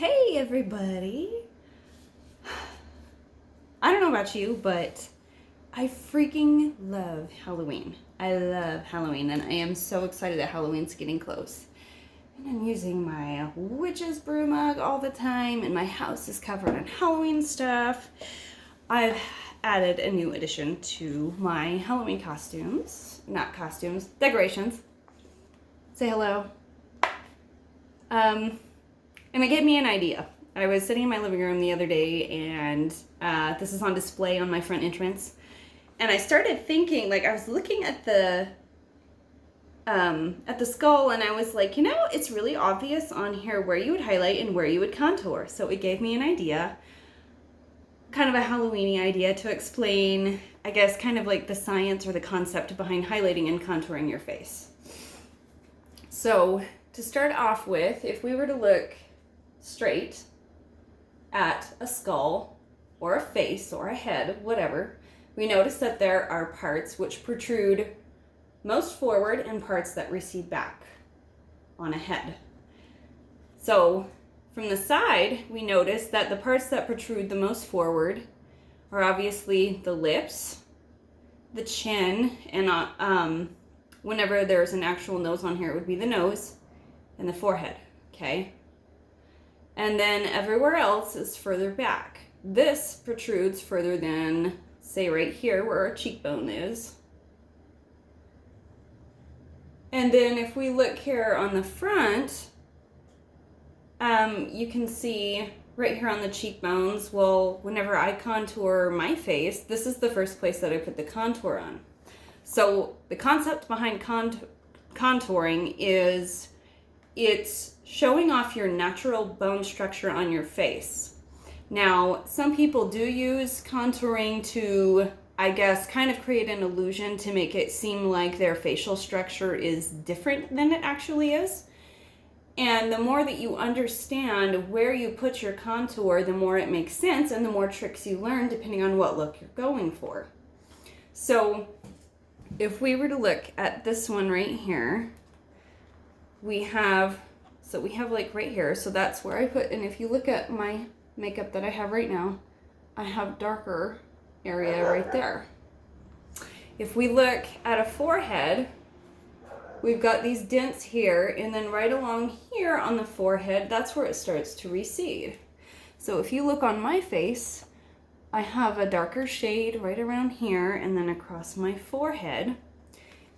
Hey everybody! I don't know about you, but I freaking love Halloween. I love Halloween, and I am so excited that Halloween's getting close. And I'm using my witch's brew mug all the time, and my house is covered in Halloween stuff. I've added a new addition to my Halloween costumes. Not costumes, decorations. Say hello. And it gave me an idea. I was sitting in my living room the other day, and this is on display on my front entrance. And I started thinking, like, I was looking at the skull, and I was like, you know, it's really obvious on here where you would highlight and where you would contour. So it gave me an idea, kind of a Halloween-y idea to explain, I guess, kind of like the science or the concept behind highlighting and contouring your face. So to start off with, if we were to look straight at a skull or a face or a head, whatever, we notice that there are parts which protrude most forward and parts that recede back on a head. So from the side, we notice that the parts that protrude the most forward are obviously the lips, the chin, and whenever there's an actual nose on here, it would be the nose and the forehead, okay? And then everywhere else is further back. This protrudes further than, say, right here where our cheekbone is. And then if we look here on the front, you can see right here on the cheekbones, well, whenever I contour my face, this is the first place that I put the contour on. So the concept behind contouring is it's showing off your natural bone structure on your face. Now, some people do use contouring to, I guess, kind of create an illusion to make it seem like their facial structure is different than it actually is. And the more that you understand where you put your contour, the more it makes sense and the more tricks you learn depending on what look you're going for. So if we were to look at this one right here, we have like right here, so that's where I put, and if you look at my makeup that I have right now, I have darker area right there. If we look at a forehead, we've got these dents here, and then right along here on the forehead, that's where it starts to recede. So if you look on my face, I have a darker shade right around here and then across my forehead.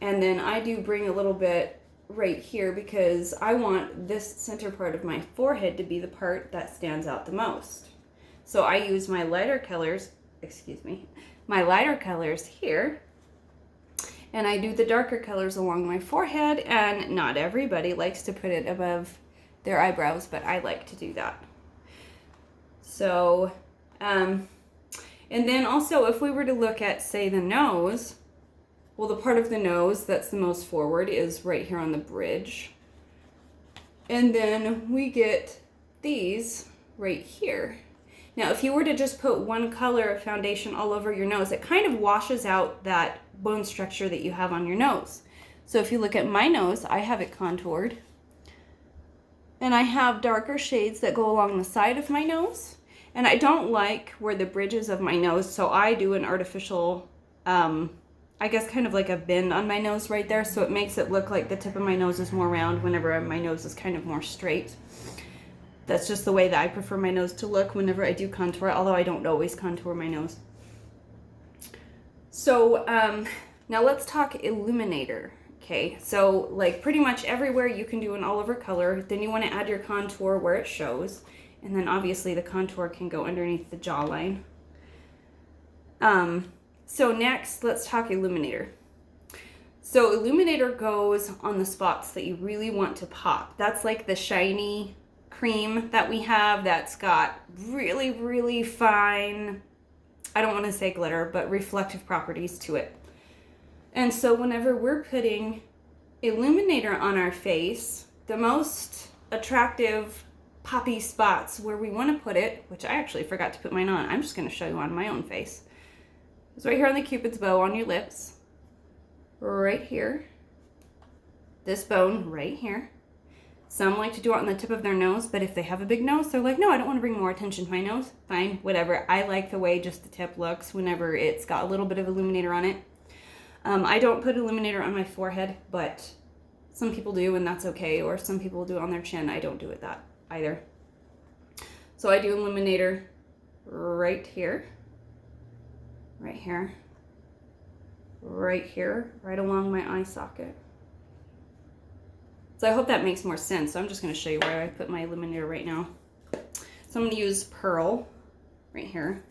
And then I do bring a little bit right here because I want this center part of my forehead to be the part that stands out the most. So I use my lighter colors, my lighter colors here, and I do the darker colors along my forehead, and not everybody likes to put it above their eyebrows, but I like to do that. So, and then also if we were to look at, say, the nose, well, the part of the nose that's the most forward is right here on the bridge. And then we get these right here. Now, if you were to just put one color of foundation all over your nose, it kind of washes out that bone structure that you have on your nose. So if you look at my nose, I have it contoured. And I have darker shades that go along the side of my nose. And I don't like where the bridges of my nose, so I do an artificial, I guess kind of like a bend on my nose right there, so it makes it look like the tip of my nose is more round whenever my nose is kind of more straight. That's just the way that I prefer my nose to look whenever I do contour, although I don't always contour my nose. So now let's talk illuminator. Okay, so like pretty much everywhere you can do an all over color, then you want to add your contour where it shows, and then obviously the contour can go underneath the jawline. So next, let's talk illuminator. So illuminator goes on the spots that you really want to pop. That's like the shiny cream that we have that's got really, really fine, I don't want to say glitter, but reflective properties to it. And so whenever we're putting illuminator on our face, the most attractive poppy spots where we want to put it, which I actually forgot to put mine on, I'm just going to show you on my own face. It's right here on the Cupid's bow on your lips, right here, this bone right here. Some like to do it on the tip of their nose, but if they have a big nose, they're like, no, I don't want to bring more attention to my nose. Fine, whatever. I like the way just the tip looks whenever it's got a little bit of illuminator on it. I don't put illuminator on my forehead, but some people do, and that's okay. Or some people do it on their chin. I don't do it that either. So I do illuminator right here, right here, right here, right along my eye socket. So I hope that makes more sense. So I'm just going to show you where I put my illuminator right now. So I'm going to use Pearl right here,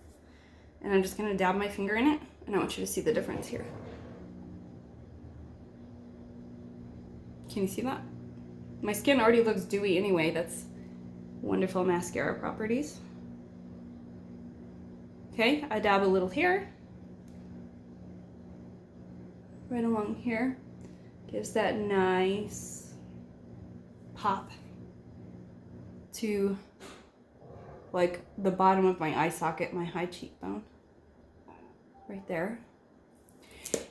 and I'm just going to dab my finger in it, and I want you to see the difference here. Can you see that? My skin already looks dewy anyway. That's wonderful mascara properties. Okay, I dab a little here, right along here. Gives that nice pop to like the bottom of my eye socket, my high cheekbone, right there.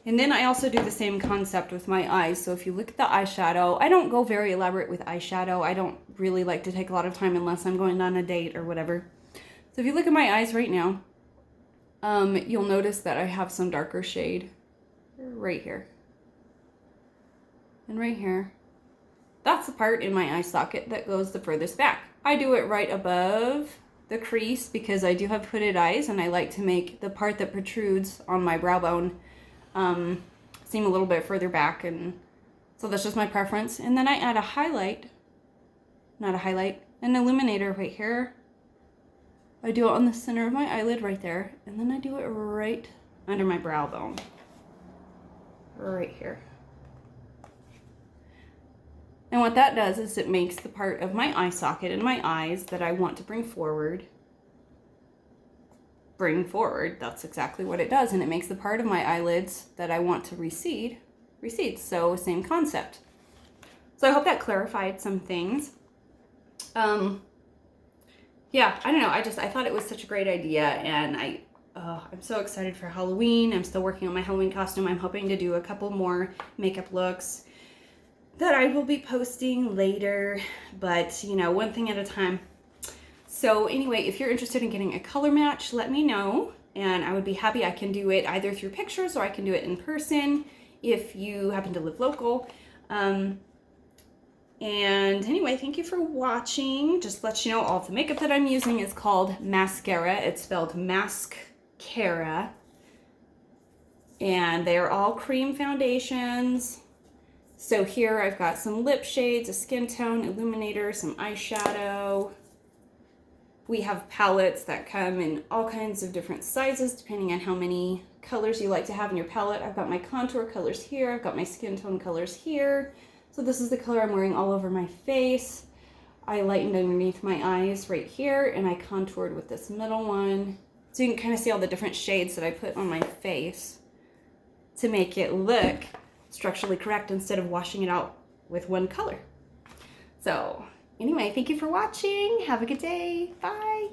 And then I also do the same concept with my eyes. So if you look at the eyeshadow, I don't go very elaborate with eyeshadow. I don't really like to take a lot of time unless I'm going on a date or whatever. So if you look at my eyes right now, you'll notice that I have some darker shade right here and right here. That's the part in my eye socket that goes the furthest back. I do it right above the crease because I do have hooded eyes, and I like to make the part that protrudes on my brow bone seem a little bit further back, and so that's just my preference. And then I add a highlight, an illuminator right here. I do it on the center of my eyelid right there, and then I do it right under my brow bone, right here. And what that does is it makes the part of my eye socket and my eyes that I want to bring forward. That's exactly what it does. And it makes the part of my eyelids that I want to recede. So same concept. So I hope that clarified some things. Yeah, I don't know. I thought it was such a great idea, and I'm so excited for Halloween. I'm still working on my Halloween costume. I'm hoping to do a couple more makeup looks that I will be posting later, but you know, one thing at a time. So anyway, if you're interested in getting a color match, let me know, and I would be happy. I can do it either through pictures or I can do it in person if you happen to live local. And anyway, thank you for watching. Just to let you know, all of the makeup that I'm using is called Maskcara. It's spelled Maskcara. And they are all cream foundations. So here I've got some lip shades, a skin tone, illuminator, some eyeshadow. We have palettes that come in all kinds of different sizes depending on how many colors you like to have in your palette. I've got my contour colors here. I've got my skin tone colors here. So this is the color I'm wearing all over my face. I lightened underneath my eyes right here, and I contoured with this middle one. So you can kind of see all the different shades that I put on my face to make it look structurally correct instead of washing it out with one color. So anyway, thank you for watching. Have a good day. Bye.